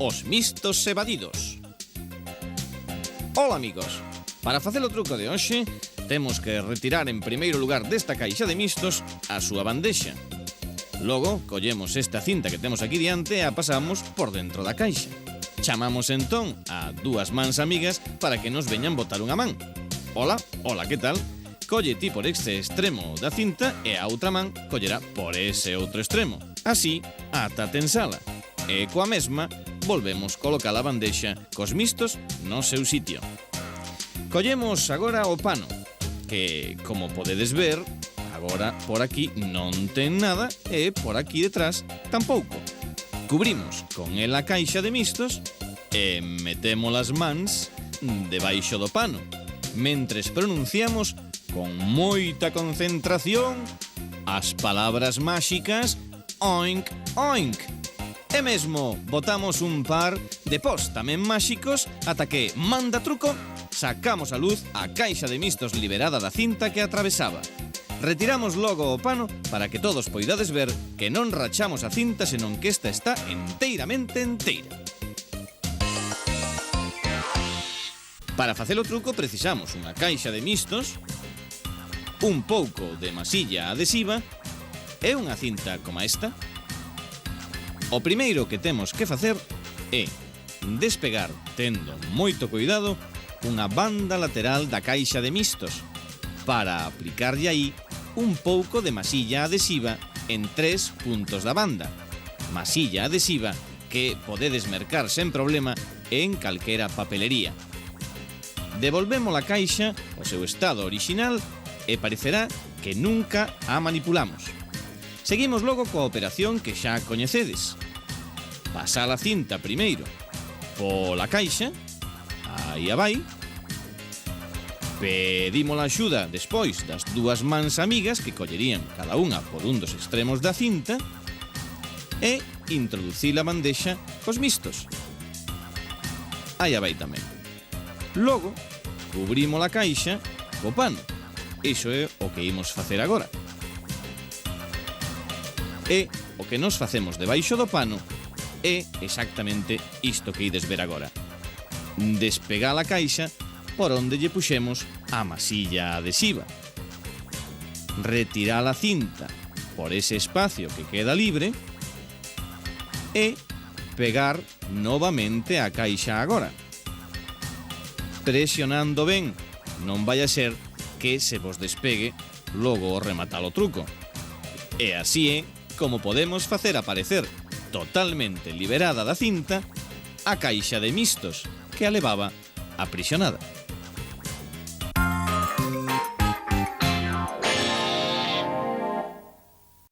os mistos evadidos. Ola, amigos. Para facer o truco de hoxe, temos que retirar en primeiro lugar desta caixa de mistos a súa bandexa. Logo, collemos esta cinta que temos aquí diante e a pasamos por dentro da caixa. Chamamos entón a dúas mans amigas para que nos veñan botar unha man. Ola, que tal? Colle ti por este extremo da cinta e a outra man collerá por ese outro extremo. Así, ata tensala. E coa mesma, volvemos colocar a bandexa cos mistos no seu sitio. Collemos agora o pano, que, como podedes ver, agora por aquí non ten nada e por aquí detrás tampouco. Cubrimos con el a caixa de mistos e metemos as mans debaixo do pano, mentres pronunciamos con moita concentración as palabras máxicas oink, oink. E mesmo botamos un par de pós tamén máxicos ata que, manda truco, sacamos a luz a caixa de mistos liberada da cinta que atravesaba. Retiramos logo o pano para que todos poidades ver que non rachamos a cinta senón que esta está enteiramente enteira. Para facer o truco precisamos unha caixa de mistos, un pouco de masilla adhesiva e unha cinta como esta. O primeiro que temos que facer é despegar, tendo moito cuidado, unha banda lateral da caixa de mistos para aplicarlle aí un pouco de masilla adhesiva en 3 puntos da banda. Masilla adhesiva que podedes mercar sen problema en calquera papelería. Devolvemos a caixa ao seu estado orixinal e parecerá que nunca a manipulamos. Seguimos logo coa operación que xa coñecedes. Pasar a cinta primeiro pola caixa, aí a vai. Pedimos a axuda despois das dúas mans amigas que collerían cada unha por un dos extremos da cinta e introducir a bandexa cos mistos. Aí a vai tamén. Logo, cubrimos a caixa co pano. Iso é o que imos facer agora. E o que nos facemos debaixo do pano é exactamente isto que ides ver agora. Despegar a caixa por onde lle puxemos a masilla adhesiva. Retirar a cinta por ese espacio que queda libre e pegar novamente a caixa agora. Presionando ben, non vai a ser que se vos despegue logo o rematar o truco. E así é como podemos facer aparecer totalmente liberada da cinta a caixa de mistos que a levaba aprisionada.